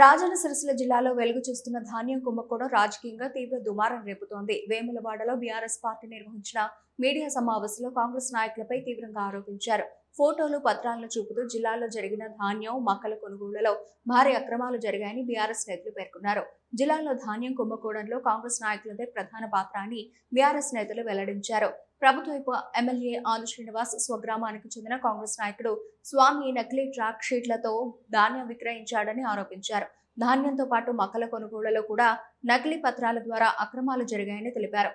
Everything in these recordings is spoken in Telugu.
రాజన్న సిరిసిల్ల జిల్లాలో వెలుగు చూస్తున్న ధాన్యం కుంభకోణం రాజకీయంగా తీవ్ర దుమారం రేపుతోంది. వేములవాడలో బీఆర్ఎస్ పార్టీ నిర్వహించిన మీడియా సమావేశంలో కాంగ్రెస్ నాయకులపై తీవ్రంగా ఆరోపించారు. ఫోటోలు, పత్రాలను చూపుతూ జిల్లాలో జరిగిన ధాన్యం, మక్కల కొనుగోళ్లలో భారీ అక్రమాలు జరిగాయని బీఆర్ఎస్ నేతలు పేర్కొన్నారు. జిల్లాలో ధాన్యం కుంభకోణంలో కాంగ్రెస్ నాయకులదే ప్రధాన పాత్ర అని బీఆర్ఎస్ నేతలు వెల్లడించారు. ప్రభుత్వపు ఎమ్మెల్యే ఆది శ్రీనివాస్ స్వగ్రామానికి చెందిన కాంగ్రెస్ నాయకుడు స్వామి నకిలీ ట్రాక్ షీట్లతో ధాన్యం విక్రయించాడని ఆరోపించారు. ధాన్యంతో పాటు మక్కల కొనుగోళ్లలో కూడా నకిలీ పత్రాల ద్వారా అక్రమాలు జరిగాయని తెలిపారు.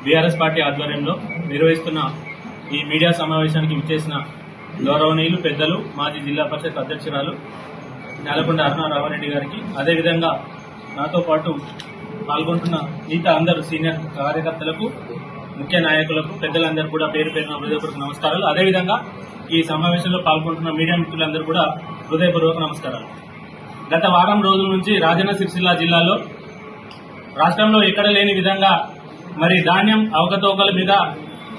బీఆర్ఎస్ పార్టీ ఆధ్వర్యంలో నిర్వహిస్తున్న ఈ మీడియా సమావేశానికి విచ్చేసిన గౌరవనీయులు పెద్దలు మాజీ జిల్లా పరిషత్ అధ్యక్షురాలు నేలకొండ అరుణ రామారెడ్డి గారికి, అదేవిధంగా నాతో పాటు పాల్గొంటున్న మిగతా అందరూ సీనియర్ కార్యకర్తలకు, ముఖ్య నాయకులకు, పెద్దలందరూ కూడా పేరు పేరున హృదయపూర్వక నమస్కారాలు. అదేవిధంగా ఈ సమావేశంలో పాల్గొంటున్న మీడియా మిత్రులందరూ కూడా హృదయపూర్వక నమస్కారాలు. గత వారం రోజుల నుంచి రాజన్న సిరిసిల్ల జిల్లాలో రాష్ట్రంలో ఎక్కడ లేని విధంగా మరి ధాన్యం అవకతవకల మీద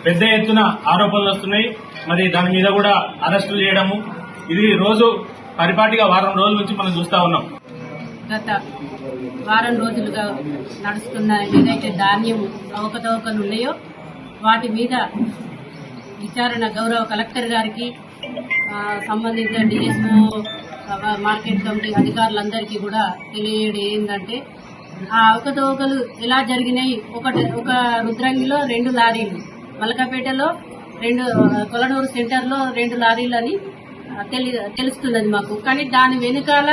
పెద్ద ఎత్తున ఆరోపణలు వస్తున్నాయి. మరి దాని మీద కూడా అరెస్టులు చేయడము, ఇది రోజు పరిపాటిగా వారం రోజుల నుంచి మనం చూస్తా ఉన్నాం. గత వారం రోజులుగా నడుస్తున్న ఏదైతే ధాన్యం అవకతవకలు ఉన్నాయో వాటి మీద విచారణ గౌరవ కలెక్టర్ గారికి, సంబంధించిన డిఎస్ఓ, మార్కెట్ కమిటీ అధికారులందరికీ కూడా తెలియజేయడం ఏంటంటే, ఆ అవకతవకలు ఎలా జరిగినాయి. ఒక రుద్రంగిలో 2 లారీలు, మలకపేటలో 2, కొలనూరు సెంటర్లో 2 లారీలు అని తెలుస్తున్నది మాకు. కానీ దాని వెనుకాల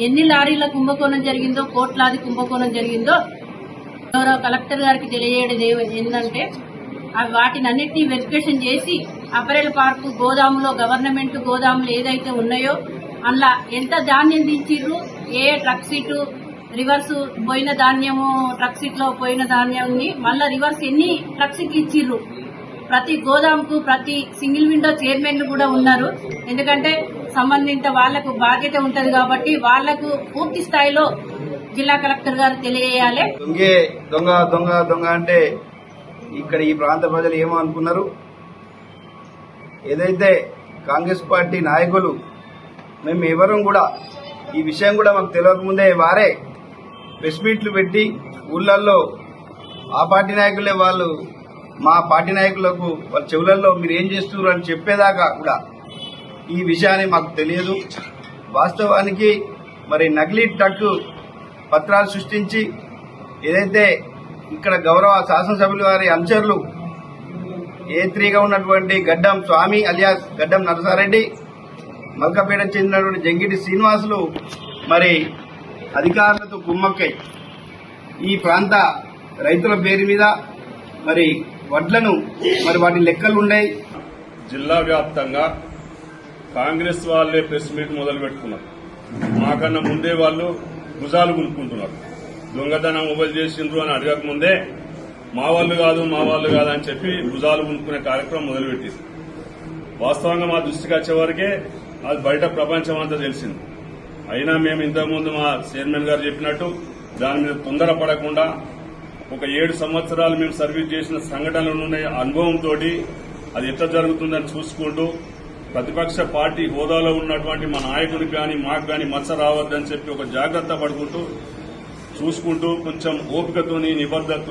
ఎన్ని లారీల కుంభకోణం జరిగిందో, కోట్లాది కుంభకోణం జరిగిందో గౌరవ కలెక్టర్ గారికి తెలియజేయడం ఏంటంటే, వాటిని అన్నింటినీ వెరిఫికేషన్ చేసి అపరెల్ పార్కు గోదాములో, గవర్నమెంట్ గోదాములు ఏదైతే ఉన్నాయో అందులో ఎంత ధాన్యం దించిర్రు, ఏ ట్రక్ సీటు రివర్స్ పోయిన ధాన్యము, ట్రక్ సీట్ లో పోయిన ధాన్యాన్ని మళ్ళా రివర్స్ ఎన్ని ట్రక్ సీట్లు ఇచ్చిర్రు. ప్రతి గోదాంకు ప్రతి సింగిల్ విండో చైర్మన్లు కూడా ఉన్నారు. ఎందుకంటే సంబంధిత వాళ్లకు బాధ్యత ఉంటది కాబట్టి వాళ్లకు పూర్తి స్థాయిలో జిల్లా కలెక్టర్ గారు తెలియజేయాలి. దొంగ దొంగ దొంగ అంటే ఇక్కడ ఈ ప్రాంత ప్రజలు ఏమో అనుకున్నారు. ఏదైతే కాంగ్రెస్ పార్టీ నాయకులు మేము ఎవరం కూడా ఈ విషయం కూడా మాకు తెలియకముందే వారే ప్రెస్ మీట్లు పెట్టి ఊళ్ళల్లో ఆ పార్టీ నాయకులే వాళ్ళు మా పార్టీ నాయకులకు వాళ్ళ చెవులలో మీరు ఏం చేస్తున్నారు అని చెప్పేదాకా కూడా ఈ విషయాన్ని మాకు తెలియదు. వాస్తవానికి మరి నకిలీ ట్రక్ పత్రాలు సృష్టించి ఏదైతే ఇక్కడ గౌరవ శాసనసభ్యుల వారి అనుచరులు A3గా ఉన్నటువంటి గడ్డం స్వామి అలియాస్ గడ్డం నరసారెడ్డి, మల్కపేట చెందినటువంటి జంగిటి శ్రీనివాసులు మరి అధికారులతో కుమ్మక్కై ఈ ప్రాంత రైతుల పేరు మీద మరి వడ్లను మరి వాటి లెక్కలు ఉన్నాయి. జిల్లా వ్యాప్తంగా కాంగ్రెస్ వాళ్లే ప్రెస్ మీట్ మొదలు పెట్టుకున్నారు. మాకన్నా ముందే వాళ్ళు భుజాలు గుంపుకుంటున్నారు. దొంగతనం మొబైల్ చేసిండ్రు అని అడగకముందే మా వాళ్ళు కాదు అని చెప్పి భుజాలు గుంపుకునే కార్యక్రమం మొదలుపెట్టింది. వాస్తవంగా మా దృష్టికి వచ్చేవరకే అది బయట ప్రపంచం అంతా తెలిసింది. అయినా మేము ఇంతకుముందు మా చైర్మన్ గారు చెప్పినట్టు దాని మీద తొందరపడకుండా ఒక 7 సంవత్సరాలు మేము సర్వీస్ చేసిన సంఘటనలు ఉన్నాయి. అనుభవంతో అది ఎట్లా జరుగుతుందని చూసుకుంటూ ప్రతిపక్ష పార్టీ హోదాలో ఉన్నటువంటి మా నాయకుడికి కానీ మాకు కానీ మచ్చ రావద్దని చెప్పి ఒక జాగ్రత్త పడుకుంటూ చూసుకుంటూ కొంచెం ఓపికతోని నిబద్ధత